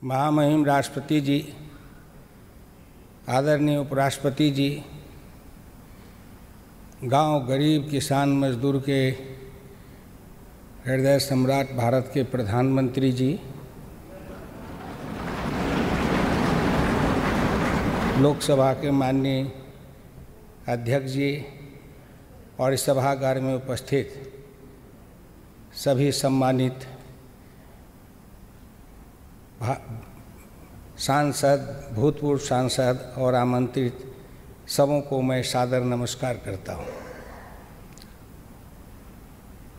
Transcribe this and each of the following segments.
महामहिम राष्ट्रपति जी, आदरणीय उपराष्ट्रपति जी, गांव गरीब किसान मजदूर के हृदय सम्राट भारत के प्रधानमंत्री जी, लोकसभा के माननीय अध्यक्ष जी और इस सभागार में उपस्थित सभी सम्मानित सांसद, भूतपूर्व सांसद और आमंत्रित सबों को मैं सादर नमस्कार करता हूँ।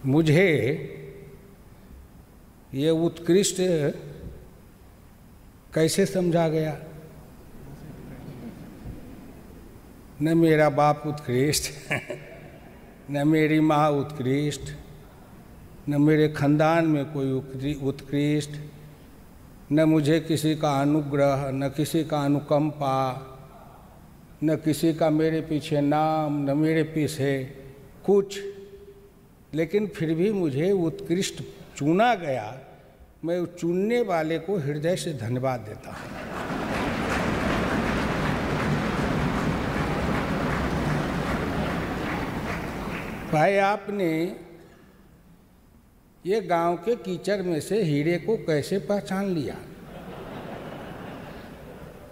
मुझे ये उत्कृष्ट कैसे समझा गया? न मेरा बाप उत्कृष्ट, न मेरी माँ उत्कृष्ट, न मेरे खानदान में कोई उत्कृष्ट, न मुझे किसी का अनुग्रह, न किसी का अनुकंपा, न किसी का मेरे पीछे नाम, न मेरे पीछे कुछ, लेकिन फिर भी मुझे उत्कृष्ट चुना गया। मैं उस चुनने वाले को हृदय से धन्यवाद देता हूँ। भाई, आपने ये गांव के कीचड़ में से हीरे को कैसे पहचान लिया?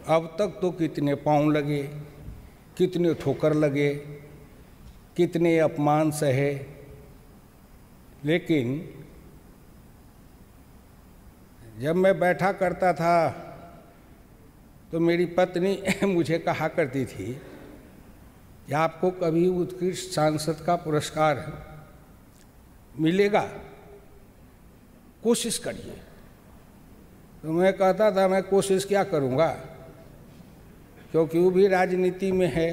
अब तक तो कितने पाँव लगे, कितने ठोकर लगे, कितने अपमान सहे, लेकिन जब मैं बैठा करता था तो मेरी पत्नी मुझे कहा करती थी कि आपको कभी उत्कृष्ट सांसद का पुरस्कार मिलेगा, कोशिश करिए। तो मैं कहता था मैं कोशिश क्या करूँगा, क्योंकि वो भी राजनीति में है,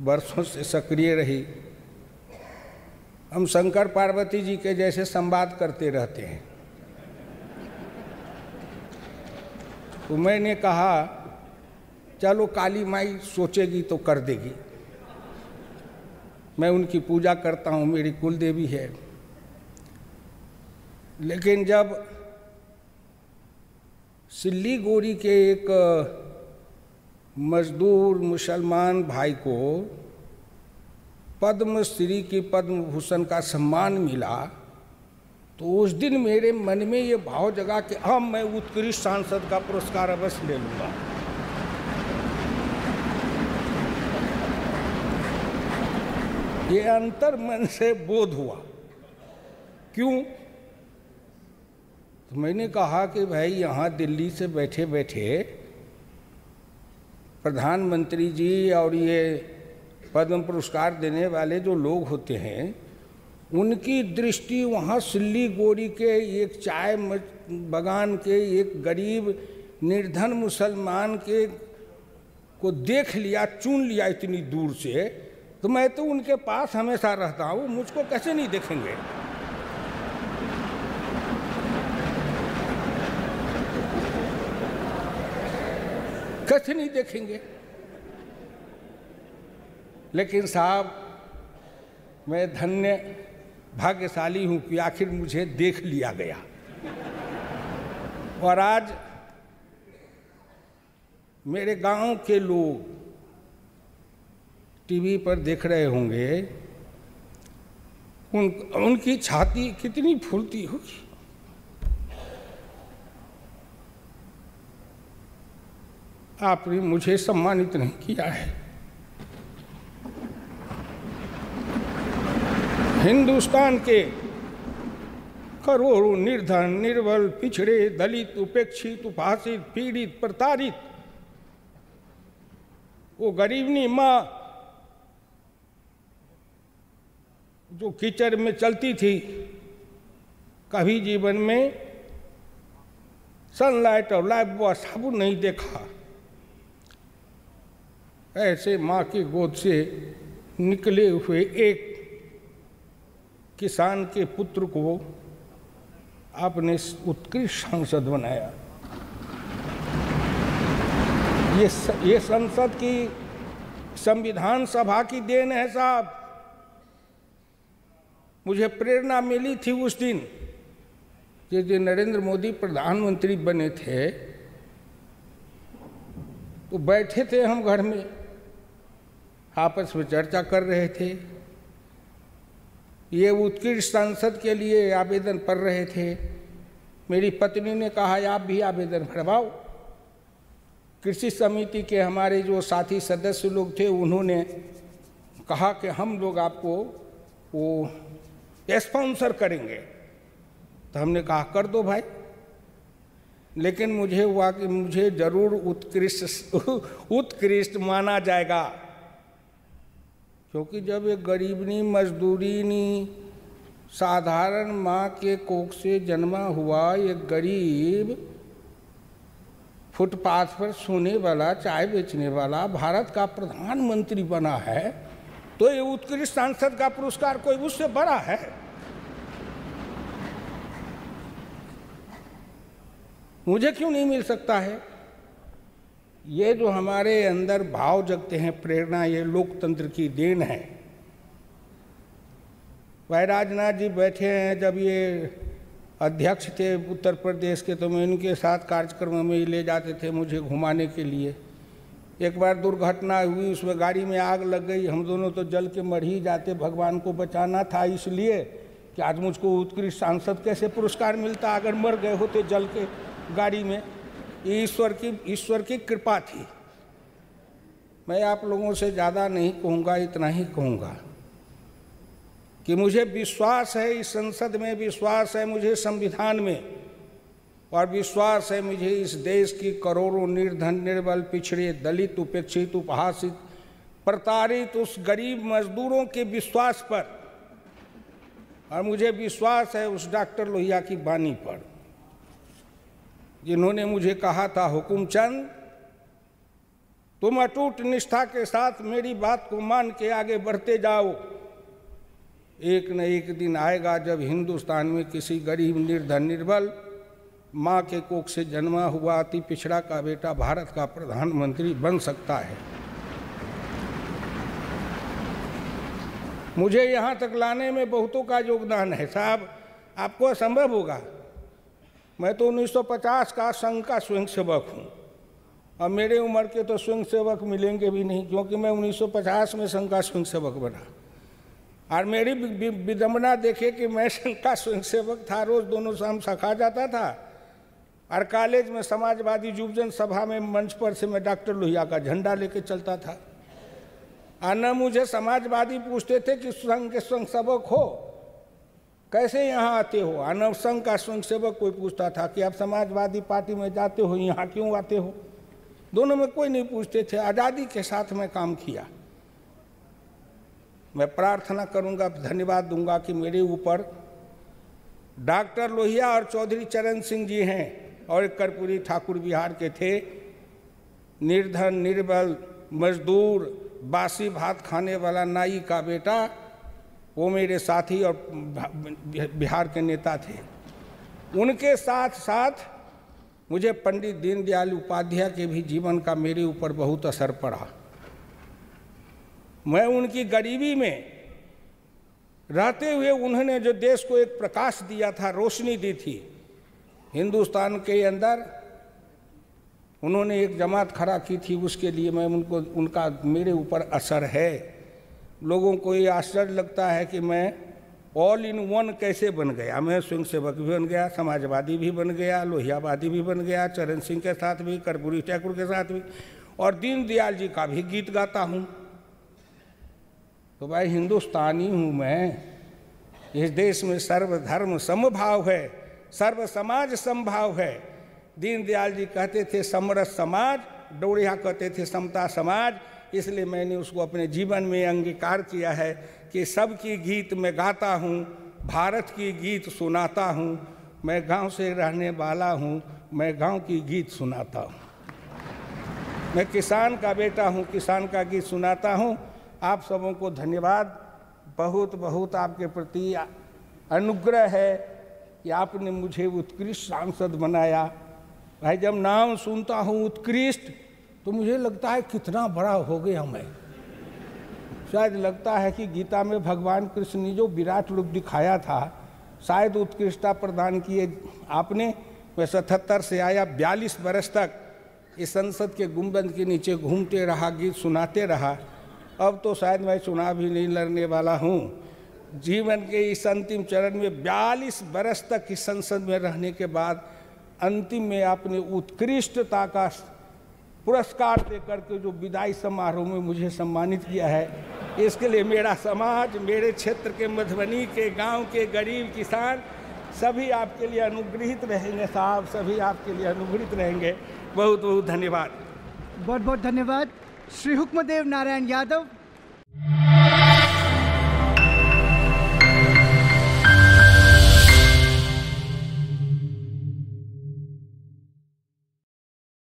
वर्षों से सक्रिय रही। हम शंकर पार्वती जी के जैसे संवाद करते रहते हैं। तो मैंने कहा चलो काली माई सोचेगी तो कर देगी। मैं उनकी पूजा करता हूँ, मेरी कुल देवी है। लेकिन जब सिल्लीगुड़ी के एक मजदूर मुसलमान भाई को पद्मश्री की पद्म भूषण का सम्मान मिला, तो उस दिन मेरे मन में ये भाव जगा कि अब मैं उत्कृष्ट सांसद का पुरस्कार अवश्य ले लूँगा। ये अंतर मन से बोध हुआ। क्यों? तो मैंने कहा कि भाई, यहाँ दिल्ली से बैठे बैठे प्रधानमंत्री जी और ये पद्म पुरस्कार देने वाले जो लोग होते हैं, उनकी दृष्टि वहाँ सिल्लीगुड़ी के एक चाय बागान के एक गरीब निर्धन मुसलमान के को देख लिया, चुन लिया इतनी दूर से। तो मैं तो उनके पास हमेशा रहता हूँ, मुझको कैसे नहीं देखेंगे? कैसे नहीं देखेंगे? लेकिन साहब, मैं धन्य भाग्यशाली हूँ कि आखिर मुझे देख लिया गया। और आज मेरे गांव के लोग टीवी पर देख रहे होंगे, उनकी छाती कितनी फूलती होगी। आपने मुझे सम्मानित नहीं किया है। हिंदुस्तान के करोड़ों निर्धन, निर्बल, पिछड़े, दलित, उपेक्षित, उपहासित, पीड़ित, प्रताड़ित, वो गरीबनी माँ जो कीचड़ में चलती थी, कभी जीवन में सनलाइट और लाइफ बॉय साबुन नहीं देखा। ऐसे माँ की गोद से निकले हुए एक किसान के पुत्र को आपने उत्कृष्ट सांसद बनाया। ये संसद की, संविधान सभा की देन है साहब। मुझे प्रेरणा मिली थी उस दिन जिस दिन नरेंद्र मोदी प्रधानमंत्री बने थे, तो बैठे थे हम घर में, आपस में चर्चा कर रहे थे। ये उत्कृष्ट सांसद के लिए आवेदन पढ़ रहे थे। मेरी पत्नी ने कहा आप भी आवेदन भरवाओ। कृषि समिति के हमारे जो साथी सदस्य लोग थे उन्होंने कहा कि हम लोग आपको वो स्पॉन्सर करेंगे। तो हमने कहा कर दो भाई, लेकिन मुझे हुआ कि मुझे जरूर उत्कृष्ट माना जाएगा, क्योंकि जब एक गरीबनी मजदूरीनी साधारण माँ के कोख से जन्मा हुआ एक गरीब फुटपाथ पर सोने वाला, चाय बेचने वाला भारत का प्रधानमंत्री बना है, तो ये उत्कृष्ट सांसद का पुरस्कार कोई उससे बड़ा है? मुझे क्यों नहीं मिल सकता है? ये जो हमारे अंदर भाव जगते हैं, प्रेरणा, ये लोकतंत्र की देन है। भाई राजनाथ जी बैठे हैं, जब ये अध्यक्ष थे उत्तर प्रदेश के, तो मैं इनके साथ कार्यक्रम में ले जाते थे मुझे घुमाने के लिए। एक बार दुर्घटना हुई, उसमें गाड़ी में आग लग गई, हम दोनों तो जल के मर ही जाते। भगवान को बचाना था, इसलिए कि आज मुझको उत्कृष्ट सांसद कैसे पुरस्कार मिलता अगर मर गए होते जल के गाड़ी में। ईश्वर की कृपा थी। मैं आप लोगों से ज़्यादा नहीं कहूँगा, इतना ही कहूँगा कि मुझे विश्वास है, इस संसद में विश्वास है, मुझे संविधान में, और विश्वास है मुझे इस देश की करोड़ों निर्धन, निर्बल, पिछड़े, दलित, उपेक्षित, उपहासित, प्रताड़ित उस गरीब मजदूरों के विश्वास पर, और मुझे विश्वास है उस डॉक्टर लोहिया की वाणी पर, जिन्होंने मुझे कहा था हुकुमचंद तुम अटूट निष्ठा के साथ मेरी बात को मान के आगे बढ़ते जाओ। एक न एक दिन आएगा जब हिंदुस्तान में किसी गरीब, निर्धन, निर्बल माँ के कोख से जन्मा हुआ अति पिछड़ा का बेटा भारत का प्रधानमंत्री बन सकता है। मुझे यहाँ तक लाने में बहुतों का योगदान है साहब, आपको असंभव होगा। मैं तो 1950 का संघ का स्वयंसेवक हूँ, और मेरे उम्र के तो स्वयंसेवक मिलेंगे भी नहीं, क्योंकि मैं 1950 में संघ का स्वयंसेवक बना। और मेरी विडंबना देखे कि मैं संघ का स्वयंसेवक था, रोज दोनों शाम सखा जाता था, और कॉलेज में समाजवादी युवजन सभा में मंच पर से मैं डॉक्टर लोहिया का झंडा लेके चलता था। और न मुझे समाजवादी पूछते थे कि संघ के स्वयंसेवक हो, कैसे यहाँ आते हो। और न संघ का स्वयंसेवक कोई पूछता था कि आप समाजवादी पार्टी में जाते हो, यहाँ क्यों आते हो। दोनों में कोई नहीं पूछते थे। आज़ादी के साथ मैं काम किया। मैं प्रार्थना करूंगा, धन्यवाद दूंगा कि मेरे ऊपर डॉक्टर लोहिया और चौधरी चरण सिंह जी हैं, और एक कर्पूरी ठाकुर बिहार के थे, निर्धन, निर्बल, मजदूर, बासी भात खाने वाला नाई का बेटा, वो मेरे साथी और बिहार के नेता थे। उनके साथ साथ मुझे पंडित दीनदयाल उपाध्याय के भी जीवन का मेरे ऊपर बहुत असर पड़ा। मैं उनकी गरीबी में रहते हुए उन्होंने जो देश को एक प्रकाश दिया था, रोशनी दी थी हिंदुस्तान के अंदर, उन्होंने एक जमात खड़ा की थी, उसके लिए मैं उनका मेरे ऊपर असर है। लोगों को ये आश्चर्य लगता है कि मैं ऑल इन वन कैसे बन गया। मैं स्वयंसेवक भी बन गया, समाजवादी भी बन गया, लोहियावादी भी बन गया, चरण सिंह के साथ भी, कर्पूरी ठाकुर के साथ भी, और दीनदयाल जी का भी गीत गाता हूँ। तो भाई हिंदुस्तानी हूँ मैं। इस देश में सर्वधर्म समभाव है, सर्व समाज समभाव है। दीनदयाल जी कहते थे समरस समाज, डोरिया कहते थे समता समाज। इसलिए मैंने उसको अपने जीवन में अंगीकार किया है कि सबकी गीत मैं गाता हूँ, भारत की गीत सुनाता हूँ। मैं गांव से रहने वाला हूँ, मैं गांव की गीत सुनाता हूँ। मैं किसान का बेटा हूँ, किसान का गीत सुनाता हूँ। आप सबों को धन्यवाद, बहुत बहुत आपके प्रति अनुग्रह है कि आपने मुझे उत्कृष्ट सांसद बनाया। भाई जब नाम सुनता हूँ उत्कृष्ट, तो मुझे लगता है कितना बड़ा हो गया मैं। शायद लगता है कि गीता में भगवान कृष्ण ने जो विराट रूप दिखाया था, शायद उत्कृष्टता प्रदान किए आपने। मैं 77 से आया, 42 बरस तक इस संसद के गुंबद के नीचे घूमते रहा, गीत सुनाते रहा। अब तो शायद मैं चुनाव भी नहीं लड़ने वाला हूँ। जीवन के इस अंतिम चरण में 42 बरस तक इस संसद में रहने के बाद अंतिम में अपनी उत्कृष्टता का पुरस्कार देकर के जो विदाई समारोह में मुझे सम्मानित किया है, इसके लिए मेरा समाज, मेरे क्षेत्र के मधुबनी के गांव के गरीब किसान सभी आपके लिए अनुग्रहित रहेंगे साहब, सभी आपके लिए अनुग्रहित रहेंगे। बहुत बहुत धन्यवाद। बहुत बहुत धन्यवाद। श्री हुक्मदेव नारायण यादव,